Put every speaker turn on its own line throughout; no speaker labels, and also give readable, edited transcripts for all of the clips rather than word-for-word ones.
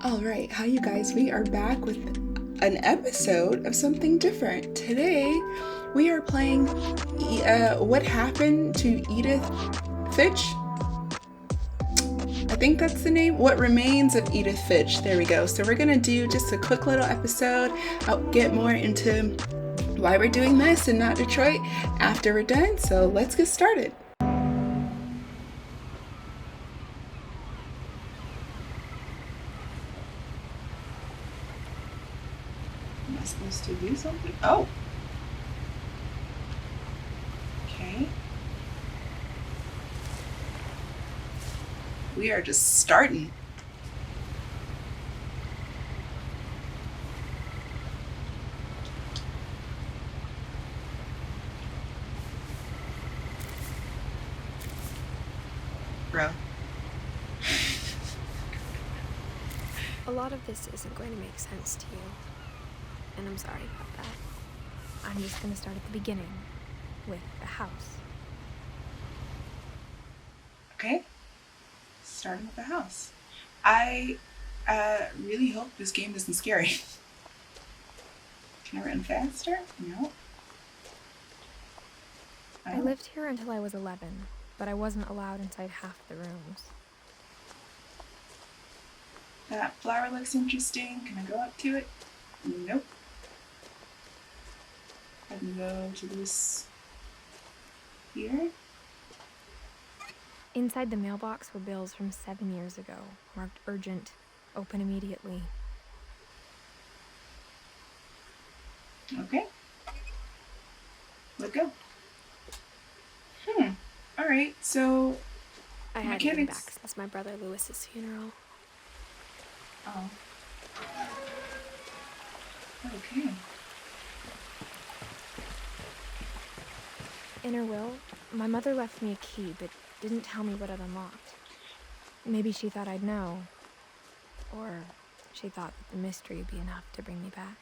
Alright, hi you guys, we are back with an episode of something different. Today, we are playing What Happened to Edith Finch? I think that's the name. What Remains of Edith Finch. There we go. So we're going to do just a quick little episode. I'll get more into why we're doing this and not Detroit after we're done. So let's get started. Am I supposed to do something? Oh. Okay. We are just starting. Bro.
A lot of this isn't going to make sense to you, and I'm sorry about that. I'm just going to start at the beginning, with the house.
Okay. Starting with the house. I really hope this game isn't scary. Can I run faster? No.
I lived here until I was 11, but I wasn't allowed inside half the rooms.
That flower looks interesting. Can I go up to it? Nope. I can go to this here.
Inside the mailbox were bills from 7 years ago, marked urgent, open immediately.
Okay. Let go. Alright, so
I hadn't been back since my brother Lewis's funeral.
Oh. Okay.
In her will, my mother left me a key, but didn't tell me what it unlocked. Maybe she thought I'd know. Or she thought that the mystery would be enough to bring me back.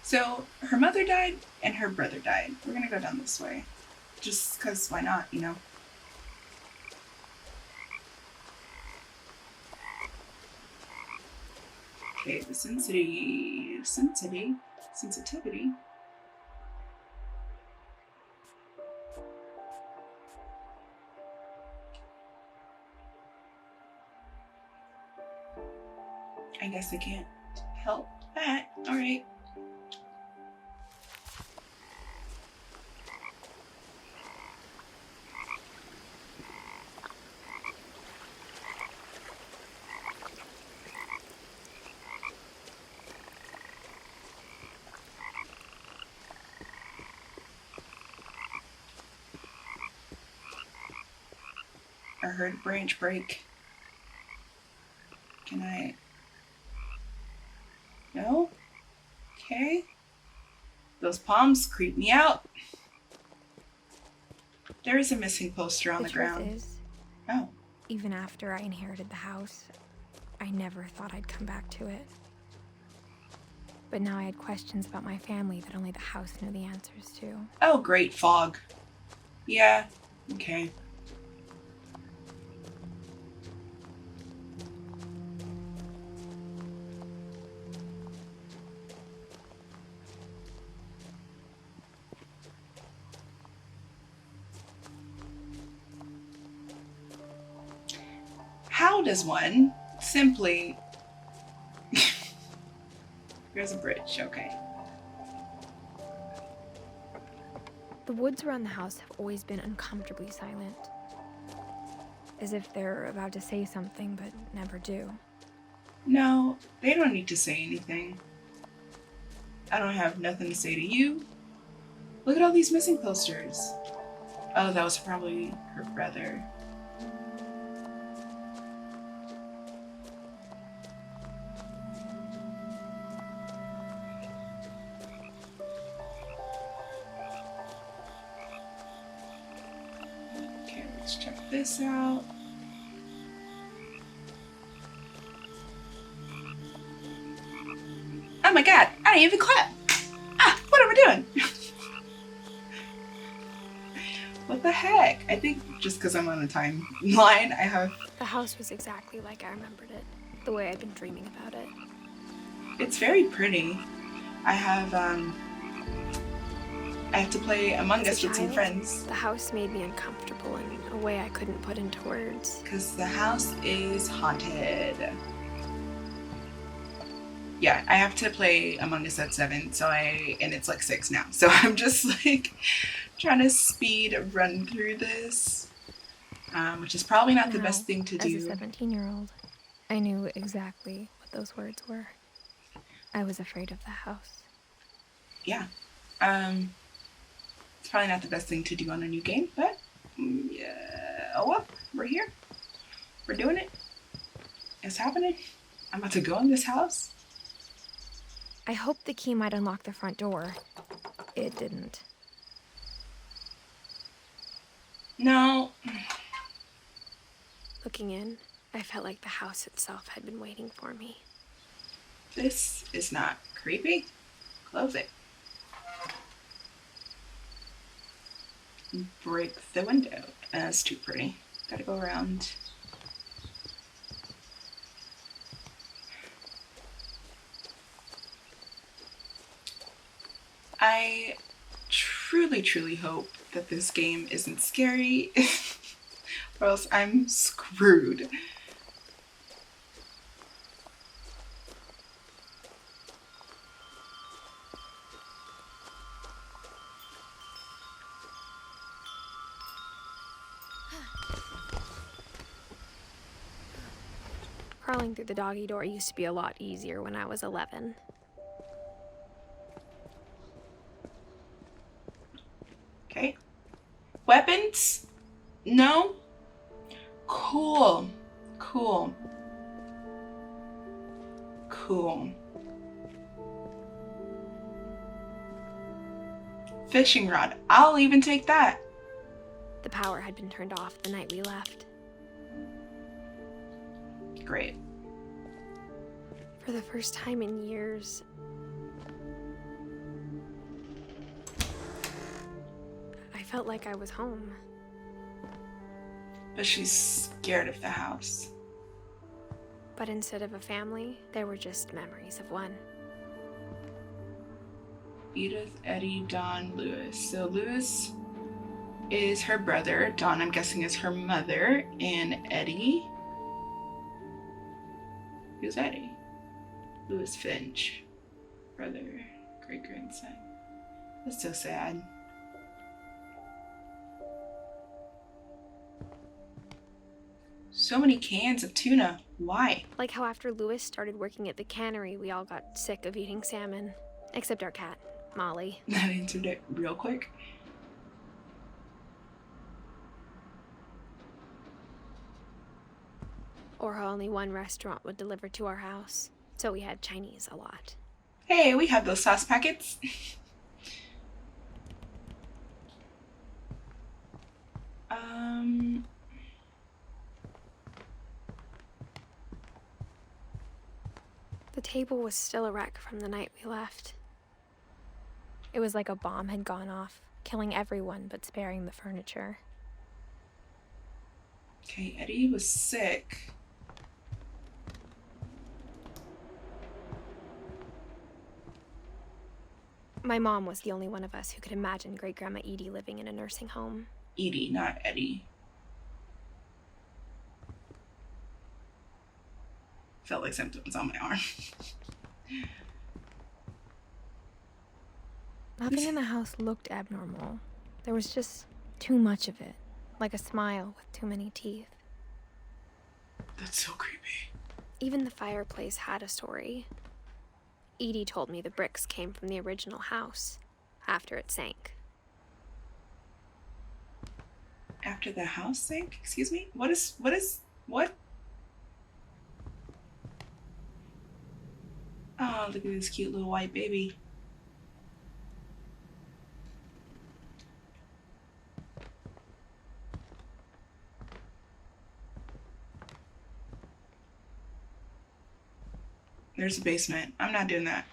So, her mother died and her brother died. We're gonna go down this way. Just because, why not, you know? Okay, the sensitivity. I guess I can't help that. Alright. I heard a branch break. Can I? No? Okay. Those palms creep me out. There is a missing poster on the ground.
The truth is,
oh.
Even after I inherited the house, I never thought I'd come back to it. But now I had questions about my family that only the house knew the answers to.
Oh, great fog. Yeah, okay. How does one simply... There's a bridge, okay.
The woods around the house have always been uncomfortably silent. As if they're about to say something, but never do.
No, they don't need to say anything. I don't have nothing to say to you. Look at all these missing posters. Oh, that was probably her brother. Okay, let's check this out. Oh my god, I didn't even clap! doing? What the heck? I think just because I'm on a timeline, I have...
The house was exactly like I remembered it, the way I'd been dreaming about it.
It's very pretty. I have to play Among Us with some friends.
The house made me uncomfortable in a way I couldn't put into words.
Because the house is haunted. Yeah, I have to play Among Us at 7, and it's like 6 now. So I'm just like trying to speed run through this, which is probably not the best thing to do.
As a 17-year-old, I knew exactly what those words were. I was afraid of the house.
Yeah. It's probably not the best thing to do on a new game, but yeah. Oh well, we're here. We're doing it. It's happening. I'm about to go in this house.
I hoped the key might unlock the front door. It didn't.
No.
Looking in, I felt like the house itself had been waiting for me.
This is not creepy. Close it. Break the window. That's too pretty. Gotta go around. I truly hope that this game isn't scary, or else I'm screwed.
Crawling through the doggy door used to be a lot easier when I was 11.
Okay. Weapons? No? Cool. Cool. Cool. Fishing rod. I'll even take that.
The power had been turned off the night we left.
Great.
For the first time in years, I felt like I was home.
But she's scared of the house.
But instead of a family, there were just memories of one.
Edith, Eddie, Don, Lewis. So Lewis is her brother. Don, I'm guessing, is her mother. And Eddie... Who's Eddie? Lewis Finch. Brother, great-grandson. That's so sad. So many cans of tuna. Why?
Like how after Lewis started working at the cannery, we all got sick of eating salmon. Except our cat, Molly.
That answered it real quick.
Or how only one restaurant would deliver to our house. So we had Chinese a lot.
Hey, we have those sauce packets.
The table was still a wreck from the night we left. It was like a bomb had gone off, killing everyone but sparing the furniture.
Okay, Eddie was sick.
My mom was the only one of us who could imagine Great-Grandma Edie living in a nursing home.
Edie, not Eddie. Felt like symptoms on my arm.
Nothing in the house looked abnormal. There was just too much of it, like a smile with too many teeth.
That's so creepy.
Even the fireplace had a story. Edie told me the bricks came from the original house, after it sank.
After the house sank? Excuse me? What? Oh, look at this cute little white baby. There's a basement. I'm not doing that.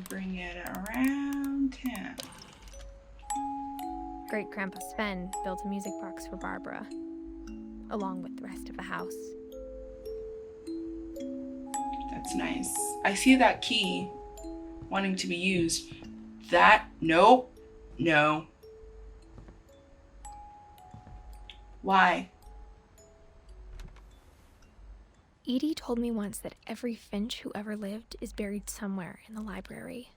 Bring it around town.
Great-Grandpa Sven built a music box for Barbara, along with the rest of the house.
That's nice. I see that key wanting to be used. That, nope, no. Why?
Edie told me once that every Finch who ever lived is buried somewhere in the library.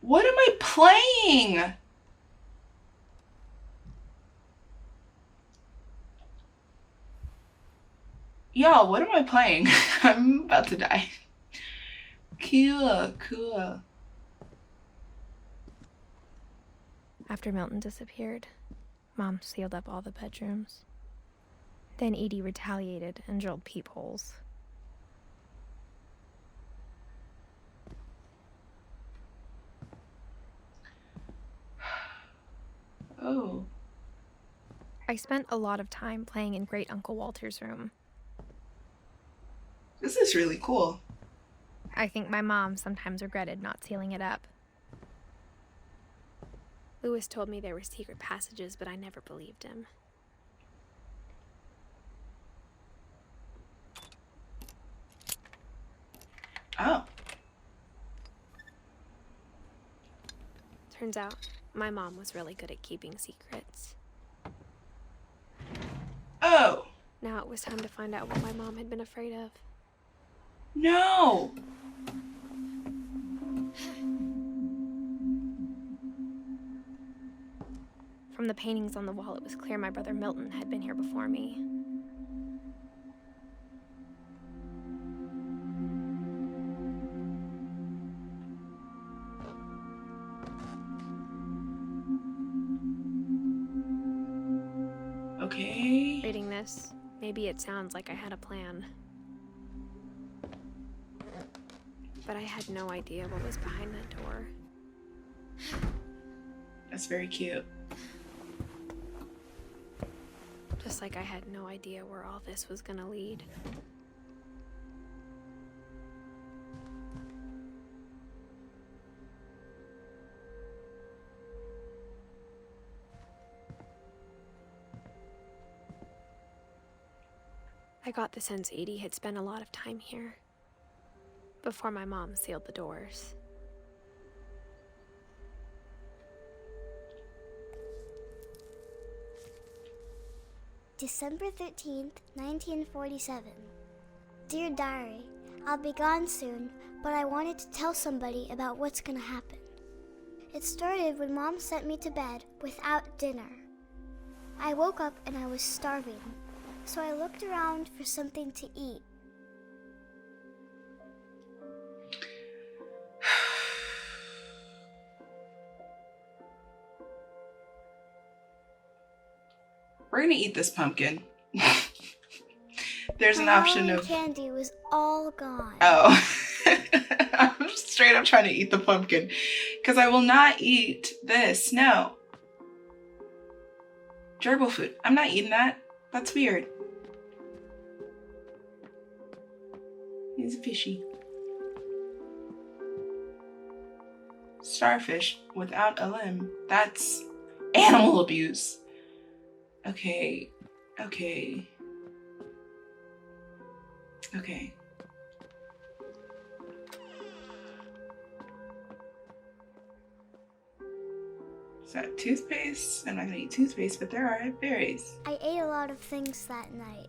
What am I playing? Y'all, what am I playing? I'm about to die. Cool.
After Milton disappeared, Mom sealed up all the bedrooms. Then Edie retaliated and drilled peepholes.
Oh.
I spent a lot of time playing in Great Uncle Walter's room.
This is really cool.
I think my mom sometimes regretted not sealing it up. Louis told me there were secret passages, but I never believed him.
Oh.
Turns out, my mom was really good at keeping secrets.
Oh.
Now it was time to find out what my mom had been afraid of.
No.
From the paintings on the wall, it was clear my brother Milton had been here before me.
Okay.
Reading this, maybe it sounds like I had a plan. But I had no idea what was behind that door.
That's very cute.
Just like I had no idea where all this was gonna lead. I got the sense Edie had spent a lot of time here, before my mom sealed the doors.
December 13th, 1947. Dear Diary, I'll be gone soon, but I wanted to tell somebody about what's gonna happen. It started when Mom sent me to bed without dinner. I woke up and I was starving, so I looked around for something to eat.
We're gonna eat this pumpkin. There's an
My
option
Halloween
of...
candy was all gone.
Oh. I'm straight up trying to eat the pumpkin. Because I will not eat this. No. Gerbil food. I'm not eating that. That's weird. He's a fishy. Starfish without a limb. That's animal abuse. Okay. Is that toothpaste? I'm not gonna eat toothpaste, but there are berries.
I ate a lot of things that night.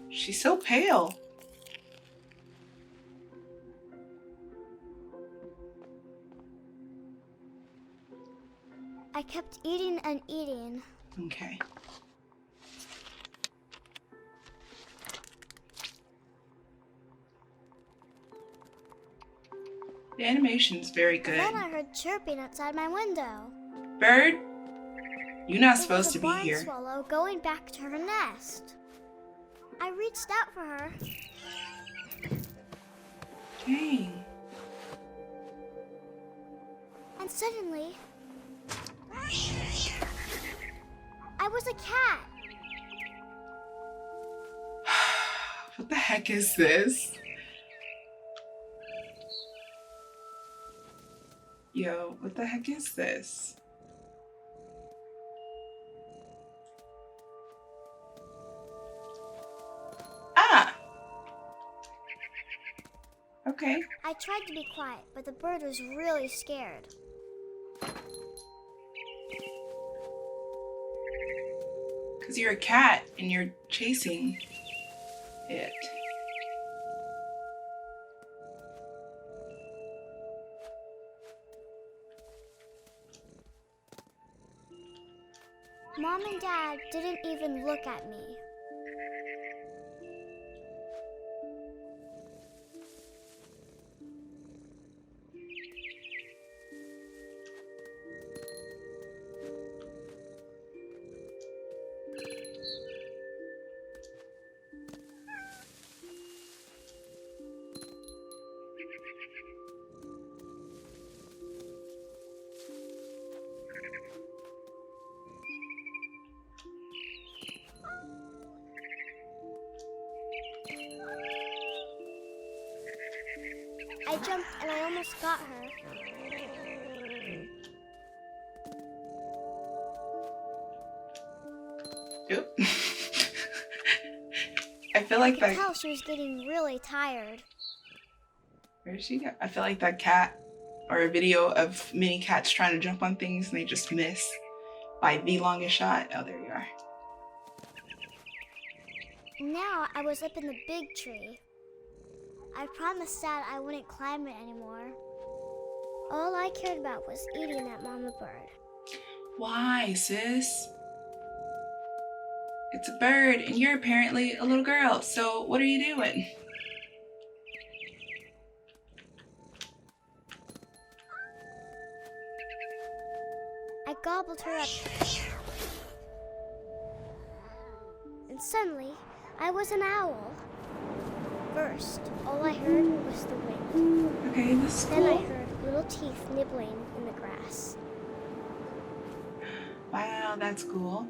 She's so pale.
I kept eating and eating.
Okay. The animation's very good.
Then I heard chirping outside my window.
Bird, you're not
It
supposed
was
to
a
be
barn
here.
swallow going back to her nest. I reached out for her.
Dang.
And suddenly, I was a cat.
What the heck is this? Yo, what the heck is this? Ah! Okay.
I tried to be quiet, but the bird was really scared.
Because you're a cat and you're chasing it.
Mom and Dad didn't even look at me. I jumped and I almost got her.
Oop. I feel like
I could
that.
tell she was getting really tired.
Where did she go? I feel like that cat, or a video of many cats trying to jump on things and they just miss by the longest shot. Oh, there you are.
Now I was up in the big tree. I promised Dad I wouldn't climb it anymore. All I cared about was eating that mama bird.
Why, sis? It's a bird and you're apparently a little girl, so what are you doing?
I gobbled her up. And suddenly, I was an owl. First, all I heard was the wind.
Okay, this is
Then I
cool.
heard little teeth nibbling in the grass.
Wow, that's cool.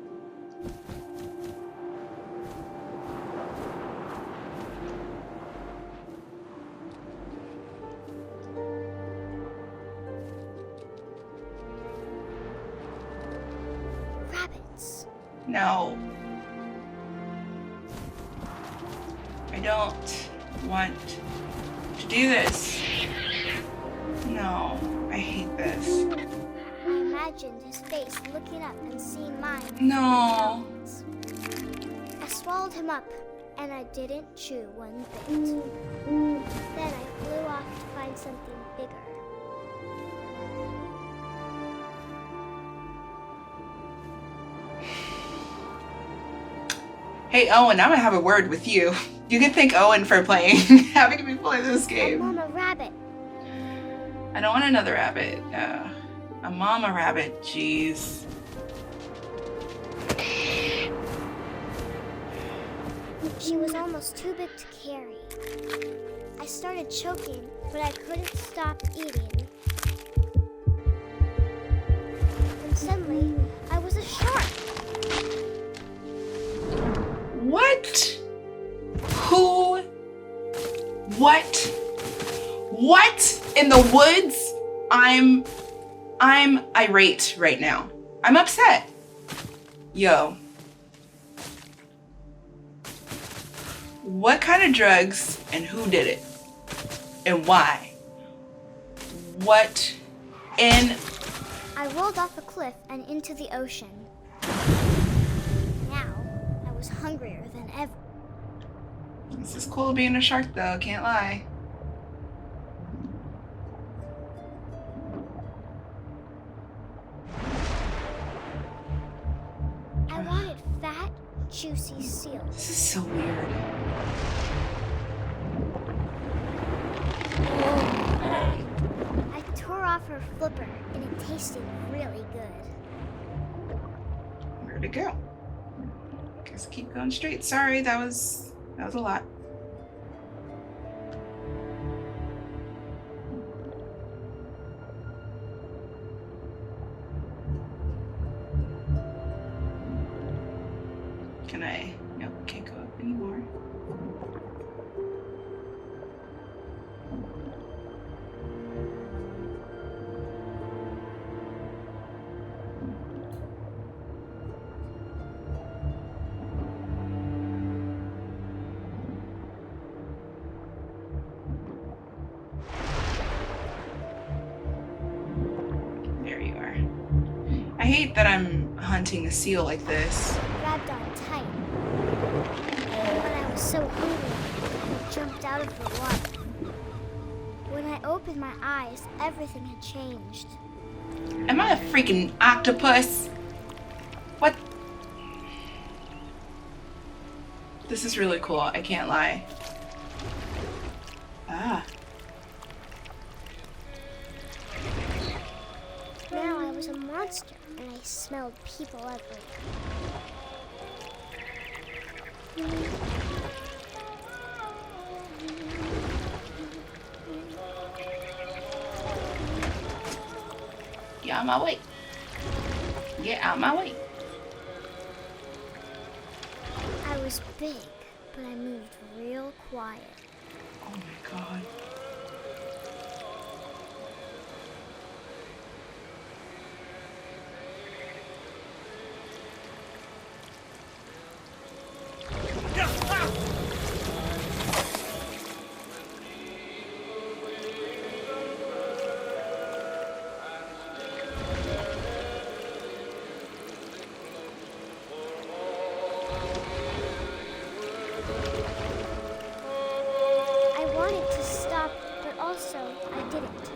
Rabbits.
No. I don't want to do this. No, I hate this.
I imagined his face looking up and seeing mine.
No.
I swallowed him up, and I didn't chew one bit. Then I flew off to find something bigger.
Hey, Owen, I'm gonna have a word with you. You can thank Owen for playing, having me play this
A
game.
mama rabbit.
I don't want another rabbit. A mama rabbit, jeez.
She was almost too big to carry. I started choking, but I couldn't stop eating. And suddenly, I was a shark.
What? Who? What? What in the woods? I'm irate right now. I'm upset. Yo. What kind of drugs and who did it? And why? What in...
I rolled off a cliff and into the ocean. Now, I was hungrier than ever.
This is cool being a shark though, can't lie.
I wanted fat, juicy seals.
This is so weird.
I tore off her flipper, and it tasted really good.
Where'd it go? Guess keep going straight. Sorry, that was a lot. Can I? Nope, can't go up anymore. hate that I'm hunting a seal like this.
Grabbed on tight. But I was so hungry, I jumped out of the water. When I opened my eyes, everything had changed.
Am I a freaking octopus? What? This is really cool, I can't lie. Ah.
Now I was a monster, and I smelled people everywhere.
Get out of my way. Get out of my way.
I was big, but I moved real quiet.
Oh my god.
I wanted to stop, but also I didn't.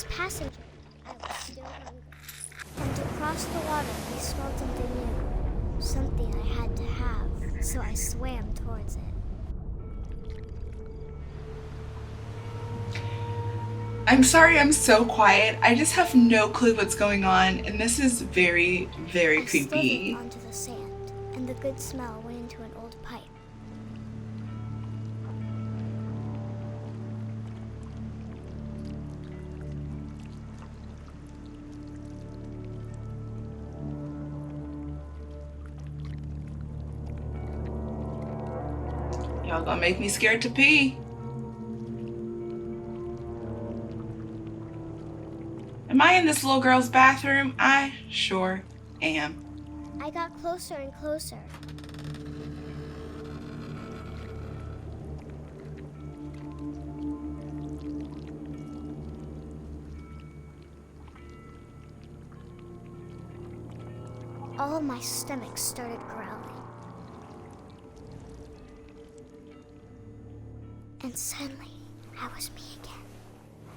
Passenger, I was still hungry. And to cross the water, I smelled something new. Something I had to have, so I swam towards it.
I'm sorry I'm so quiet. I just have no clue what's going on, and this is very, very
I
creepy.
slid onto the sand, and the good smell went into an old pipe.
Y'all gonna make me scared to pee. Am I in this little girl's bathroom? I sure am.
I got closer and closer. All my stomach started growling. And suddenly, I was me again.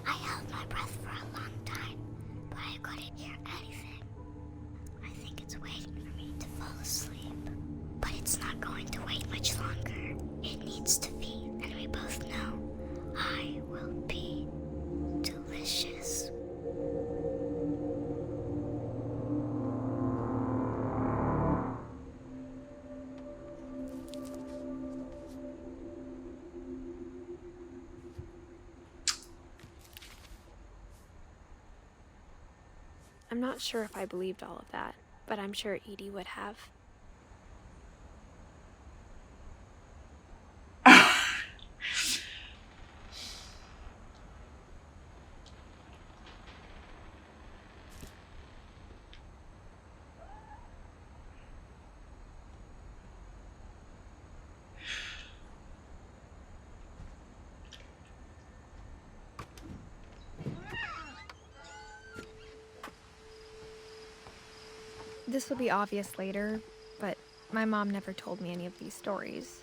I held my breath for a long time, but I couldn't hear anything. I think it's waiting for me to fall asleep. But it's not going to wait much longer. It needs to feed, and we both know I will be delicious.
I'm not sure if I believed all of that, but I'm sure Edie would have. This will be obvious later, but my mom never told me any of these stories.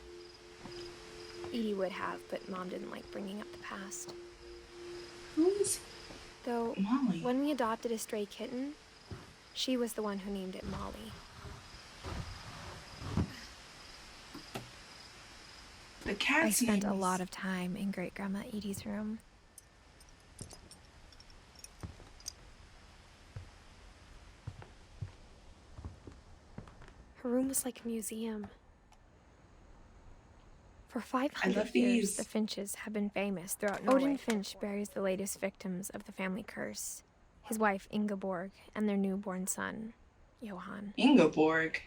Edie would have, but Mom didn't like bringing up the past.
Who is
Though,
Molly?
when we adopted a stray kitten, she was the one who named it Molly.
The cat's
I spent
name
a
is-
lot of time in Great-Grandma Edie's room. Her room was like a museum. For
I
500
love
years,
these.
the Finches have been famous throughout Norway. Odin Finch buries the latest victims of the family curse, his wife Ingeborg and their newborn son, Johann.
Ingeborg.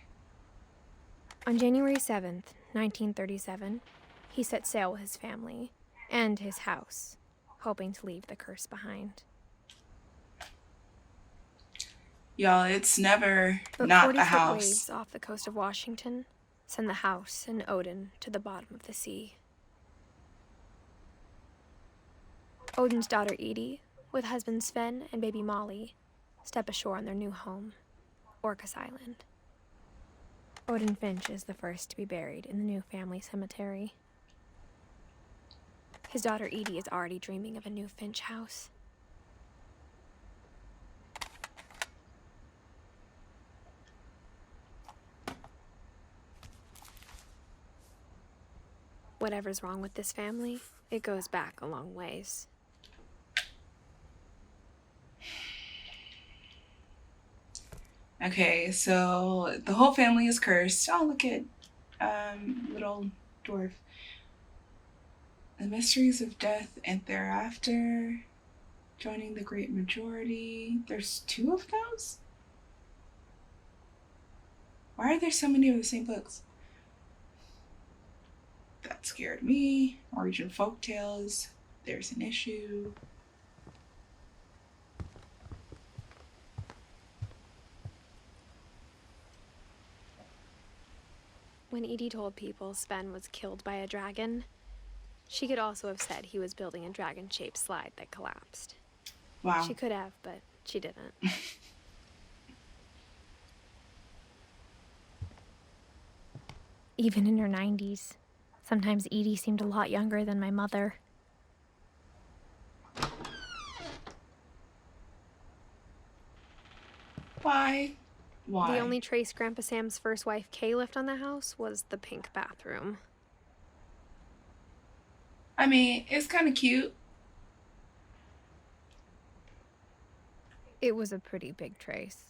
On January 7th, 1937, he set sail with his family and his house, hoping to leave the curse behind.
Y'all, it's never
But
not
40-foot
a house.
waves off the coast of Washington send the house and Odin to the bottom of the sea. Odin's daughter Edie, with husband Sven and baby Molly, step ashore on their new home, Orcas Island. Odin Finch is the first to be buried in the new family cemetery. His daughter Edie is already dreaming of a new Finch house. Whatever's wrong with this family, it goes back a long ways.
Okay, so the whole family is cursed. Oh, look at little dwarf. The mysteries of death and thereafter. Joining the great majority. There's 2 of those? Why are there so many of the same books? That scared me. Origin folktales. There's an issue.
When Edie told people Sven was killed by a dragon, she could also have said he was building a dragon-shaped slide that collapsed.
Wow.
She could have, but she didn't. Even in her 90s, sometimes Edie seemed a lot younger than my mother.
Why? Why?
The only trace Grandpa Sam's first wife, Kay, left on the house was the pink bathroom.
I mean, it's kind of cute.
It was a pretty big trace.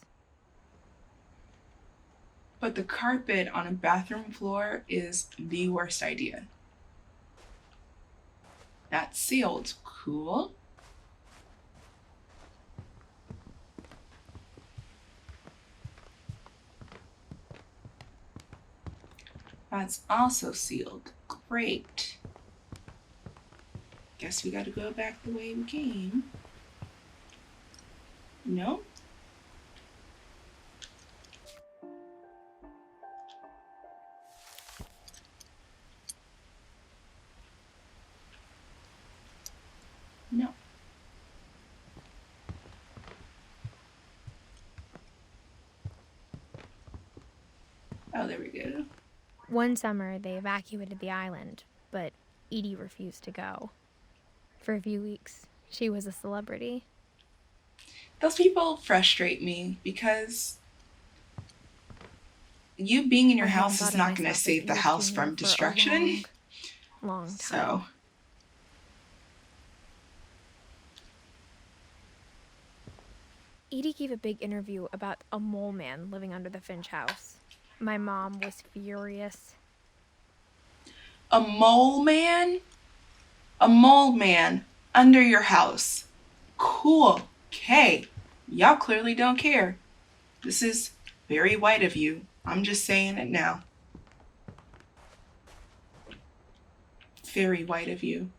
But the carpet on a bathroom floor is the worst idea. That's sealed. Cool. That's also sealed. Great. Guess we gotta go back the way we came. No? No. Oh, there we go.
One summer, they evacuated the island, but Edie refused to go. For a few weeks, she was a celebrity.
Those people frustrate me because you being in your
I hadn't
house
thought
is
of
not going to
myself as
save the
Edith
house
Jr.
from
for a
destruction.
long time.
So,
Edie gave a big interview about a mole man living under the Finch house. My mom was furious.
a mole man? A mole man under your house. Cool. Okay. Y'all clearly don't care. This is very white of you. I'm just saying it now. Very white of you.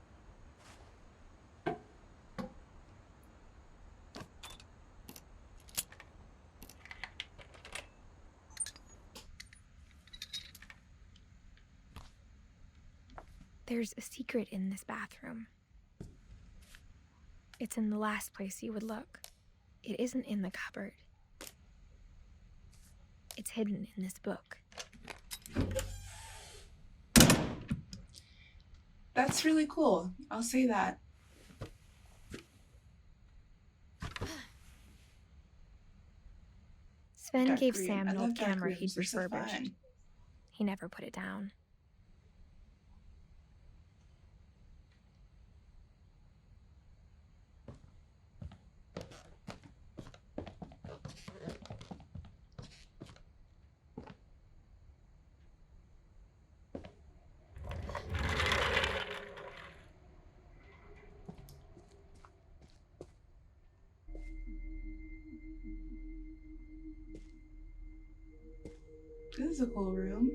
There's a secret in this bathroom. It's in the last place you would look. It isn't in the cupboard. It's hidden in this book.
That's really cool. I'll say that.
Sven
Dark
gave
green.
Sam
I
an
love
old
dark
camera
greens.
he'd
They're so
refurbished.
fun.
He never put it down.
This is a cool room.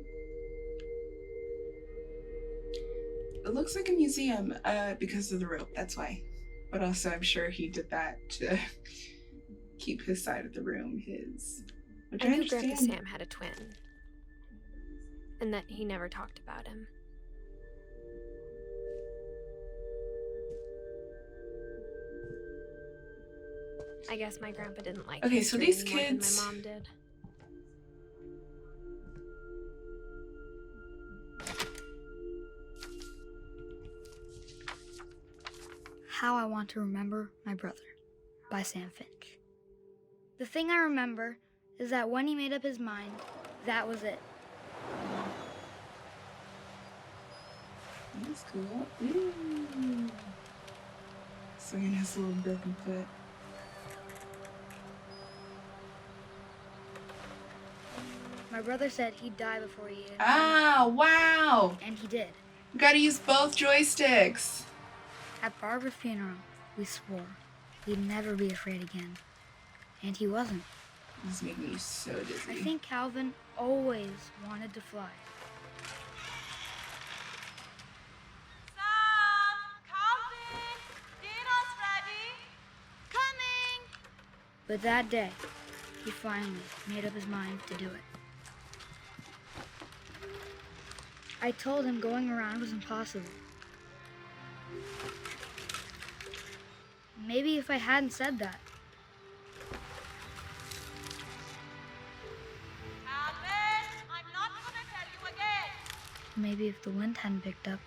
It looks like a museum because of the rope, that's why. But also I'm sure he did that to keep his side of the room his. Which I
knew
understand.
Grandpa Sam had a twin. And that he never talked about him. I guess my grandpa didn't like
Okay, so
history
these
any more
kids.
than my mom did.
How I Want to Remember My Brother by Sam Finch. The thing I remember is that when he made up his mind, that was it.
That's cool. Ooh. Swinging his little broken foot.
My brother said he'd die before he did.
Ah, wow!
And he did.
We gotta use both joysticks.
At Barbara's funeral, we swore we'd never be afraid again. And he wasn't.
This is making me so dizzy.
I think Calvin always wanted to fly.
Sam! Calvin! Dinner's ready! Coming!
But that day, he finally made up his mind to do it. I told him going around was impossible. Maybe if I hadn't said that,
Calvin! I'm not gonna tell you again!
maybe if the wind hadn't picked up,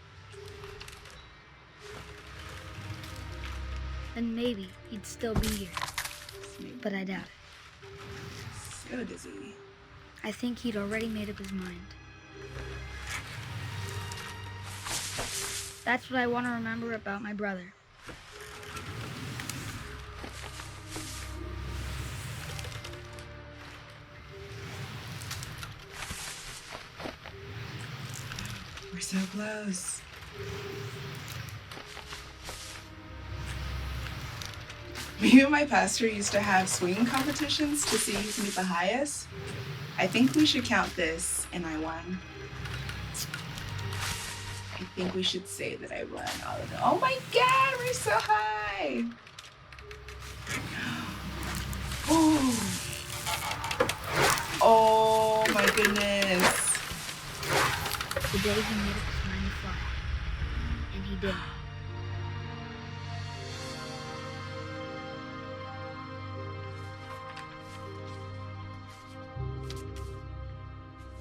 then maybe he'd still be here. But I doubt it.
So dizzy.
I think he'd already made up his mind. That's what I want to remember about my brother.
We're so close. Me and my pastor used to have swinging competitions to see who can get the highest. I think we should count this, and I won. I think we should say that I won all of them. Oh my god, we're so high! Oh, oh my goodness.
The day he made up his mind to fly. And he did.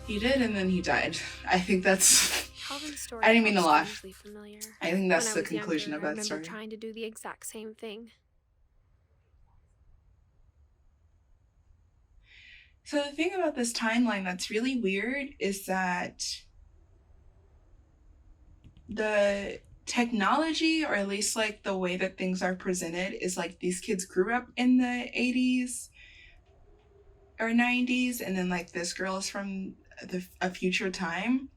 He did, and then he died. I think that's.
Calvin's story
I didn't mean to
felt
laugh.
strangely familiar.
I think that's
When I
the
was
conclusion
younger,
of
I
that
remember
story.
trying to do the exact same thing.
So the thing about this timeline that's really weird is that the technology, or at least like the way that things are presented, is like these kids grew up in the 80s or 90s, and then like this girl is from a future time.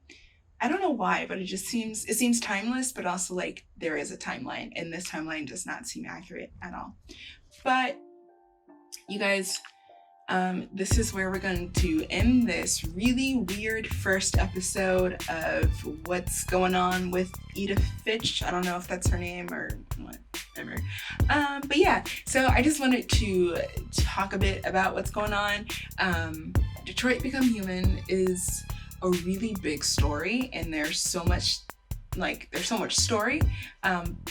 I don't know why, but it seems timeless, but also like there is a timeline, and this timeline does not seem accurate at all. But you guys, this is where we're going to end this really weird first episode of what's going on with Edith Finch. I don't know if that's her name or whatever. But yeah, so I just wanted to talk a bit about what's going on. Detroit Become Human is a really big story, and there's so much story,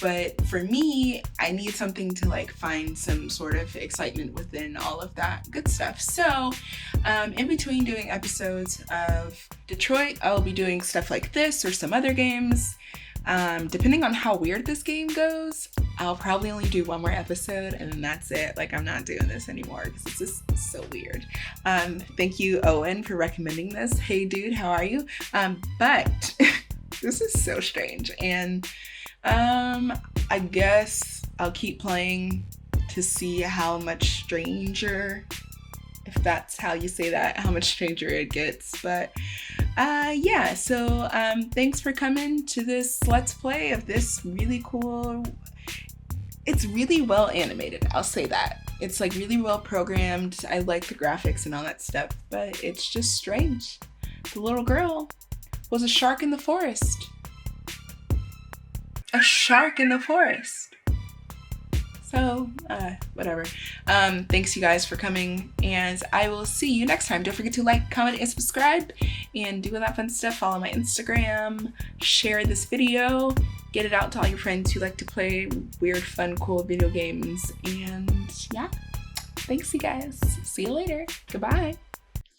but for me, I need something to like find some sort of excitement within all of that good stuff. So in between doing episodes of Detroit, I'll be doing stuff like this or some other games. Depending on how weird this game goes, I'll probably only do one more episode, and then that's it. Like, I'm not doing this anymore because it's just so weird. Thank you, Owen, for recommending this. Hey dude, how are you? But this is so strange, and I guess I'll keep playing to see how much stranger, if that's how you say that, how much stranger it gets. But yeah, so thanks for coming to this Let's Play of this really cool. It's really well animated, I'll say that. It's like really well programmed. I like the graphics and all that stuff, but it's just strange. the little girl was a shark in the forest. A shark in the forest. So, whatever. Thanks you guys for coming, and I will see you next time. Don't forget to like, comment, and subscribe, and do all that fun stuff. Follow my Instagram, share this video, get it out to all your friends who like to play weird, fun, cool video games, and yeah. Thanks you guys. See you later. Goodbye.